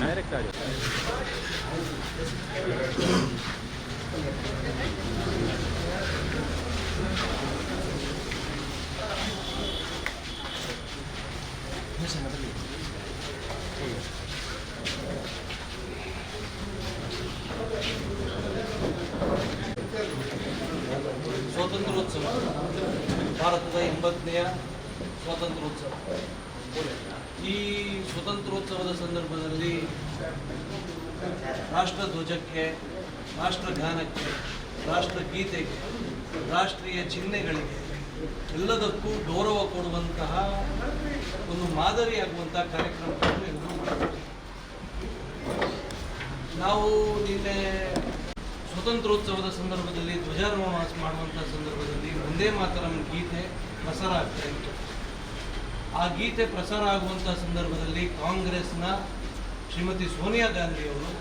Direct आ ಸ್ವಾತಂತ್ರ್ಯೋತ್ಸವ ಭಾರತದ 80ನೇ ಸ್ವಾತಂತ್ರ್ಯೋತ್ಸವ. ಈ ಸ್ವಾತಂತ್ರ್ಯೋತ್ಸವದ ಸಂದರ್ಭದಲ್ಲಿ ರಾಷ್ಟ್ರಧ್ವಜಕ್ಕೆ, ರಾಷ್ಟ್ರಗಾನಕ್ಕೆ, ರಾಷ್ಟ್ರಗೀತೆಗೆ, ರಾಷ್ಟ್ರೀಯ ಚಿಹ್ನೆಗಳಿಗೆ ಎಲ್ಲದಕ್ಕೂ ಗೌರವ ಕೊಡುವಂತಹ ಒಂದು ಮಾದರಿಯಾಗುವಂತಹ ಕಾರ್ಯಕ್ರಮಗಳನ್ನು ಎಲ್ಲರೂ ಮಾಡ್ತೀವಿ. ನಾವು ನಿನ್ನೆ ಸ್ವಾತಂತ್ರ್ಯೋತ್ಸವದ ಸಂದರ್ಭದಲ್ಲಿ ಧ್ವಜಾರೋಹಣ ಮಾಡುವಂತಹ ಸಂದರ್ಭದಲ್ಲಿ ವಂದೇ ಮಾತರಂ ಗೀತೆ ಪ್ರಸಾರ ಆಗ್ತಾ ಇತ್ತು. ಆ ಗೀತೆ ಪ್ರಸಾರ ಆಗುವಂತಹ ಸಂದರ್ಭದಲ್ಲಿ ಕಾಂಗ್ರೆಸ್ನ ಶ್ರೀಮತಿ ಸೋನಿಯಾ ಗಾಂಧಿಯವರು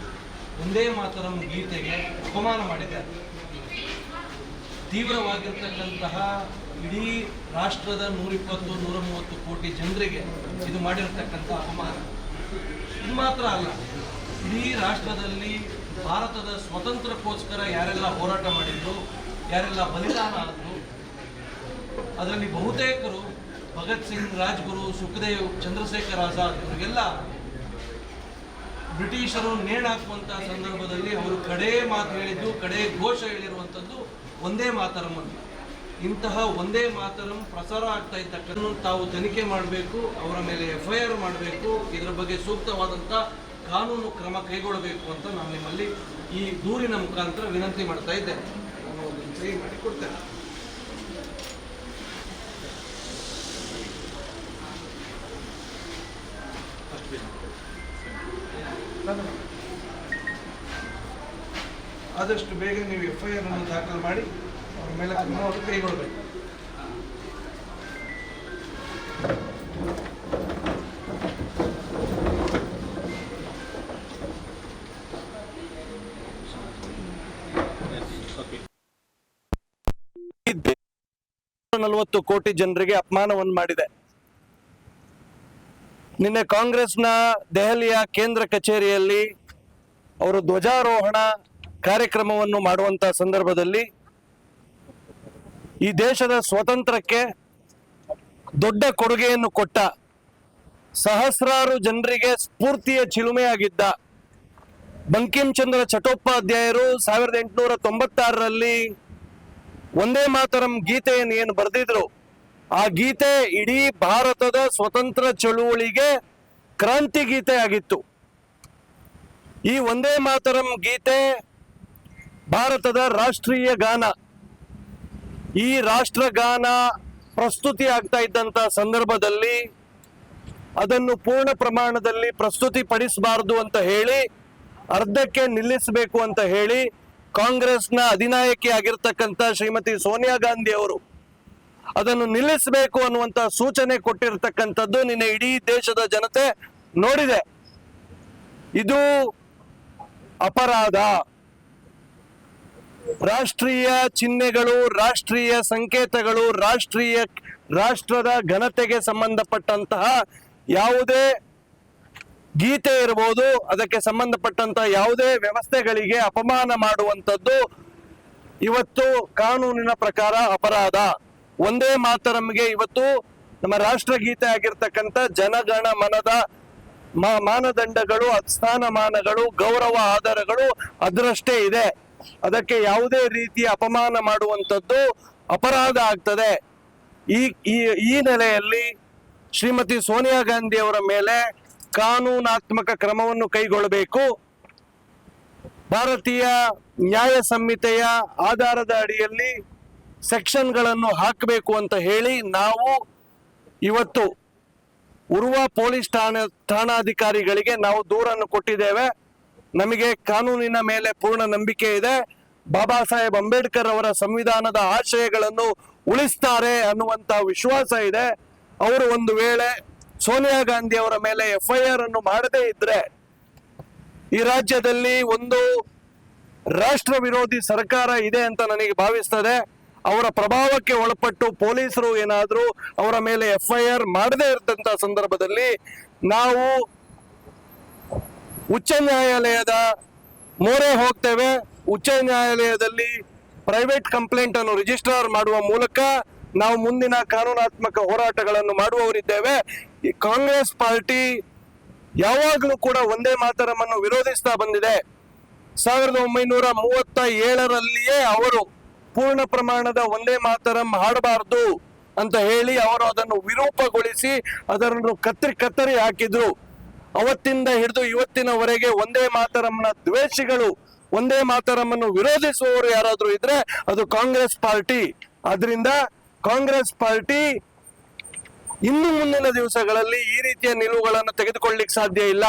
ವಂದೇ ಮಾತರಂ ಗೀತೆಗೆ ಅಪಮಾನ ಮಾಡಿದ್ದಾರೆ. ತೀವ್ರವಾಗಿರ್ತಕ್ಕಂತಹ ಇಡೀ ರಾಷ್ಟ್ರದ 120-130 ಕೋಟಿ ಜನರಿಗೆ ಇದು ಮಾಡಿರತಕ್ಕಂಥ ಅಪಮಾನ. ಇದು ಮಾತ್ರ ಅಲ್ಲ, ಇಡೀ ರಾಷ್ಟ್ರದಲ್ಲಿ ಭಾರತದ ಸ್ವಾತಂತ್ರ್ಯಕ್ಕೋಸ್ಕರ ಯಾರೆಲ್ಲ ಹೋರಾಟ ಮಾಡಿದ್ರು, ಯಾರೆಲ್ಲ ಬಲಿದಾನ ಆದರು, ಅದರಲ್ಲಿ ಬಹುತೇಕರು ಭಗತ್ ಸಿಂಗ್, ರಾಜ್ಗುರು, ಸುಖದೇವ್, ಚಂದ್ರಶೇಖರ್ ಆಜಾದ್ ಇವರಿಗೆಲ್ಲ ಬ್ರಿಟಿಷರು ನೇಣಾಕುವಂತಹ ಸಂದರ್ಭದಲ್ಲಿ ಅವರು ಕಡೇ ಮಾತು ಹೇಳಿದ್ದು, ಕಡೇ ಘೋಷ ಹೇಳಿರುವಂಥದ್ದು ವಂದೇ ಮಾತರಂ ಅಂತ. ಇಂತಹ ವಂದೇ ಮಾತರಂ ಪ್ರಸಾರ ಆಗ್ತಾ ಇದ್ದಕ್ಕನ್ನು ತಾವು ತನಿಖೆ ಮಾಡಬೇಕು, ಅವರ ಮೇಲೆ FIR ಮಾಡಬೇಕು, ಇದರ ಬಗ್ಗೆ ಸೂಕ್ತವಾದಂಥ ಕಾನೂನು ಕ್ರಮ ಕೈಗೊಳ್ಳಬೇಕು ಅಂತ ನಾನು ನಿಮ್ಮಲ್ಲಿ ಈ ದೂರಿನ ಮುಖಾಂತರ ವಿನಂತಿ ಮಾಡ್ತಾ ಇದ್ದೇನೆ. ನಾನು ಒಂದು ಸಹಿ ಮಾಡಿ ಕೊಡ್ತೇನೆ. ಆದಷ್ಟು ಬೇಗ ನೀವು FIR ಅನ್ನು ದಾಖಲು ಮಾಡಿ ಅವರ ಮೇಲೆ ಕ್ರಮವನ್ನು ಕೈಗೊಳ್ಳಬೇಕು. ನಲವತ್ತು ಕೋಟಿ ಜನರಿಗೆ ಅಪಮಾನವನ್ನು ಮಾಡಿದೆ. ನಿನ್ನೆ ಕಾಂಗ್ರೆಸ್ನ ದೆಹಲಿಯ ಕೇಂದ್ರ ಕಚೇರಿಯಲ್ಲಿ ಅವರು ಧ್ವಜಾರೋಹಣ ಕಾರ್ಯಕ್ರಮವನ್ನು ಮಾಡುವಂತಹ ಸಂದರ್ಭದಲ್ಲಿ ಈ ದೇಶದ ಸ್ವಾತಂತ್ರ್ಯಕ್ಕೆ ದೊಡ್ಡ ಕೊಡುಗೆಯನ್ನು ಕೊಟ್ಟ, ಸಹಸ್ರಾರು ಜನರಿಗೆ ಸ್ಫೂರ್ತಿಯ ಚಿಲುಮೆಯಾಗಿದ್ದ ಬಂಕಿಂ ಚಂದ್ರ ಚಟ್ಟೋಪಾಧ್ಯಾಯರು 1896ರಲ್ಲಿ ವಂದೇ ಮಾತರಂ ಗೀತೆಯನ್ನು ಏನು ಬರೆದಿದ್ರು, ಆ ಗೀತೆ ಇಡೀ ಭಾರತದ ಸ್ವತಂತ್ರ ಚಳುವಳಿಗೆ ಕ್ರಾಂತಿ ಗೀತೆ ಆಗಿತ್ತು. ಈ ವಂದೇ ಮಾತರಂ ಗೀತೆ ಭಾರತದ ರಾಷ್ಟ್ರೀಯ ಗಾನ. ಈ ರಾಷ್ಟ್ರಗಾನ ಪ್ರಸ್ತುತಿ ಆಗ್ತಾ ಇದ್ದಂತ ಸಂದರ್ಭದಲ್ಲಿ ಅದನ್ನು ಪೂರ್ಣ ಪ್ರಮಾಣದಲ್ಲಿ ಪ್ರಸ್ತುತಿಪಡಿಸಬಾರದು ಅಂತ ಹೇಳಿ, ಅರ್ಧಕ್ಕೆ ನಿಲ್ಲಿಸಬೇಕು ಅಂತ ಹೇಳಿ ಕಾಂಗ್ರೆಸ್ನ ಅಧಿನಾಯಕಿ ಆಗಿರ್ತಕ್ಕಂಥ ಶ್ರೀಮತಿ ಸೋನಿಯಾ ಗಾಂಧಿ ಅವರು ಅದನ್ನು ನಿಲ್ಲಿಸಬೇಕು ಅನ್ನುವಂತ ಸೂಚನೆ ಕೊಟ್ಟಿರ್ತಕ್ಕಂಥದ್ದು ನಿನ್ನೆ ಇಡೀ ದೇಶದ ಜನತೆ ನೋಡಿದೆ. ಇದು ಅಪರಾಧ. ರಾಷ್ಟ್ರೀಯ ಚಿಹ್ನೆಗಳು, ರಾಷ್ಟ್ರೀಯ ಸಂಕೇತಗಳು, ರಾಷ್ಟ್ರದ ಘನತೆಗೆ ಸಂಬಂಧಪಟ್ಟಂತಹ ಯಾವುದೇ ಗೀತೆ ಇರಬಹುದು, ಅದಕ್ಕೆ ಸಂಬಂಧಪಟ್ಟಂತಹ ಯಾವುದೇ ವ್ಯವಸ್ಥೆಗಳಿಗೆ ಅಪಮಾನ ಮಾಡುವಂಥದ್ದು ಇವತ್ತು ಕಾನೂನಿನ ಪ್ರಕಾರ ಅಪರಾಧ. ವಂದೇ ಮಾತರಂಗೆ ಇವತ್ತು ನಮ್ಮ ರಾಷ್ಟ್ರಗೀತೆ ಆಗಿರ್ತಕ್ಕಂಥ ಜನಗಣ ಮನದ ಮಾನದಂಡಗಳು, ಸ್ಥಾನಮಾನಗಳು, ಗೌರವ ಆಧಾರಗಳು ಅದರಷ್ಟೇ ಇದೆ. ಅದಕ್ಕೆ ಯಾವುದೇ ರೀತಿಯ ಅಪಮಾನ ಮಾಡುವಂಥದ್ದು ಅಪರಾಧ ಆಗ್ತದೆ. ಈ ನೆಲೆಯಲ್ಲಿ ಶ್ರೀಮತಿ ಸೋನಿಯಾ ಗಾಂಧಿ ಅವರ ಮೇಲೆ ಕಾನೂನಾತ್ಮಕ ಕ್ರಮವನ್ನು ಕೈಗೊಳ್ಳಬೇಕು. ಭಾರತೀಯ ನ್ಯಾಯ ಸಂಹಿತೆಯ ಆಧಾರದ ಅಡಿಯಲ್ಲಿ ಸೆಕ್ಷನ್ಗಳನ್ನು ಹಾಕಬೇಕು ಅಂತ ಹೇಳಿ ನಾವು ಇವತ್ತು ಉರ್ವ ಪೊಲೀಸ್ ಠಾಣಾಧಿಕಾರಿಗಳಿಗೆ ನಾವು ದೂರನ್ನು ಕೊಟ್ಟಿದ್ದೇವೆ. ನಮಗೆ ಕಾನೂನಿನ ಮೇಲೆ ಪೂರ್ಣ ನಂಬಿಕೆ ಇದೆ. ಬಾಬಾ ಸಾಹೇಬ್ ಅಂಬೇಡ್ಕರ್ ಅವರ ಸಂವಿಧಾನದ ಆಶಯಗಳನ್ನು ಉಳಿಸ್ತಾರೆ ಅನ್ನುವಂತ ವಿಶ್ವಾಸ ಇದೆ. ಅವರು ಒಂದು ವೇಳೆ ಸೋನಿಯಾ ಗಾಂಧಿ ಅವರ ಮೇಲೆ FIR ಅನ್ನು ಮಾಡದೇ ಇದ್ರೆ ಈ ರಾಜ್ಯದಲ್ಲಿ ಒಂದು ರಾಷ್ಟ್ರ ವಿರೋಧಿ ಸರ್ಕಾರ ಇದೆ ಅಂತ ನನಗೆ ಭಾವಿಸ್ತದೆ. ಅವರ ಪ್ರಭಾವಕ್ಕೆ ಒಳಪಟ್ಟು ಪೊಲೀಸರು ಏನಾದರೂ ಅವರ ಮೇಲೆ FIR ಮಾಡದೇ ಇರದಂತ ಸಂದರ್ಭದಲ್ಲಿ ನಾವು ಉಚ್ಚ ನ್ಯಾಯಾಲಯದ ಮೊರೆ ಹೋಗ್ತೇವೆ. ಉಚ್ಚ ನ್ಯಾಯಾಲಯದಲ್ಲಿ ಪ್ರೈವೇಟ್ ಕಂಪ್ಲೇಂಟ್ ಅನ್ನು ರಿಜಿಸ್ಟರ್ ಮಾಡುವ ಮೂಲಕ ನಾವು ಮುಂದಿನ ಕಾನೂನಾತ್ಮಕ ಹೋರಾಟಗಳನ್ನು ಮಾಡುವವರಿದ್ದೇವೆ. ಈ ಕಾಂಗ್ರೆಸ್ ಪಾರ್ಟಿ ಯಾವಾಗಲೂ ಕೂಡ ಒಂದೇ ಮಾತರವನ್ನು ವಿರೋಧಿಸ್ತಾ ಬಂದಿದೆ. 1937ರಲ್ಲಿಯೇ ಅವರು ಪೂರ್ಣ ಪ್ರಮಾಣದ ಒಂದೇ ಮಾತರಂ ಹಾಡಬಾರದು ಅಂತ ಹೇಳಿ ಅವರು ಅದನ್ನು ವಿರೂಪಗೊಳಿಸಿ ಅದನ್ನು ಕತ್ತರಿ ಹಾಕಿದ್ರು. ಅವತ್ತಿಂದ ಹಿಡಿದು ಇವತ್ತಿನವರೆಗೆ ಒಂದೇ ಮಾತರಂನ ದ್ವೇಷಿಗಳು, ಒಂದೇ ಮಾತರಮನ್ನು ವಿರೋಧಿಸುವವರು ಯಾರಾದ್ರೂ ಇದ್ರೆ ಅದು ಕಾಂಗ್ರೆಸ್ ಪಾರ್ಟಿ. ಆದ್ರಿಂದ ಕಾಂಗ್ರೆಸ್ ಪಾರ್ಟಿ ಇನ್ನು ಮುಂದಿನ ದಿವಸಗಳಲ್ಲಿ ಈ ರೀತಿಯ ನಿಲುವುಗಳನ್ನು ತೆಗೆದುಕೊಳ್ಳಿಕ್ಕೆ ಸಾಧ್ಯ ಇಲ್ಲ.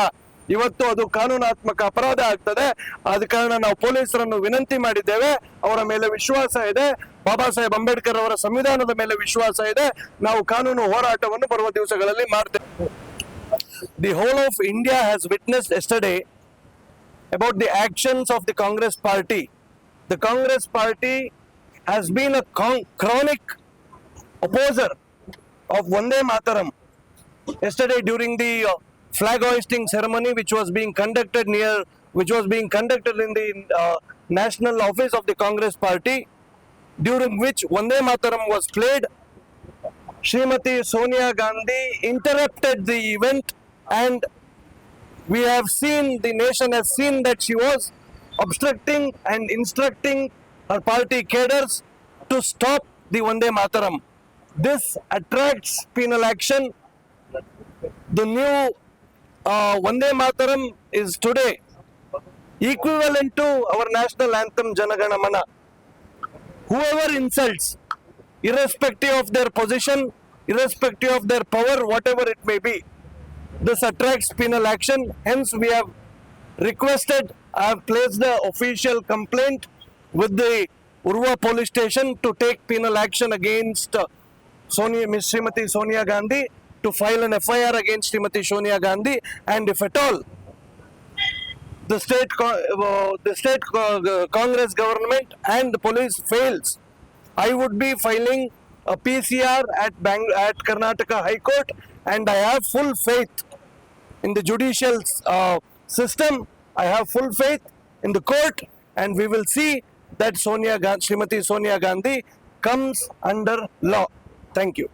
ಇವತ್ತು ಅದು ಕಾನೂನಾತ್ಮಕ ಅಪರಾಧ ಆಗ್ತದೆ. ಆದ ಕಾರಣ ನಾವು ಪೊಲೀಸರನ್ನು ವಿನಂತಿ ಮಾಡಿದ್ದೇವೆ. ಅವರ ಮೇಲೆ ವಿಶ್ವಾಸ ಇದೆ. ಬಾಬಾ ಸಾಹೇಬ್ ಅಂಬೇಡ್ಕರ್ ಅವರ ಸಂವಿಧಾನದ ಮೇಲೆ ವಿಶ್ವಾಸ ಇದೆ. ನಾವು ಕಾನೂನು ಹೋರಾಟವನ್ನು ಬರುವ ದಿವಸಗಳಲ್ಲಿ ಮಾಡ್ತೇವೆ. The whole of India has witnessed yesterday about the actions of the Congress party. The Congress party has been a chronic opposer of Vande Mataram. Yesterday during the flag hoisting ceremony which was being conducted in the national office of the Congress party, during which Vande Mataram was played, Srimati Sonia Gandhi interrupted the event, and we have seen, the nation has seen that she was obstructing and instructing her party cadres to stop the Vande Mataram. This attracts penal action. The new Vande Mataram is today equivalent to our national anthem Jana Gana Mana. Whoever insults, irrespective of their position, irrespective of their power, whatever it may be, this attracts penal action. Hence we have requested, I have placed the official complaint with the Urva police station to take penal action against Miss Srimati Sonia Gandhi, to file an FIR against Srimati Sonia Gandhi, and if at all the state Congress government and the police fails, I would be filing a PCR at Karnataka High Court, and I have full faith in the judicial system. I have full faith in the court, and we will see that Srimati Sonia Gandhi comes under law. Thank you.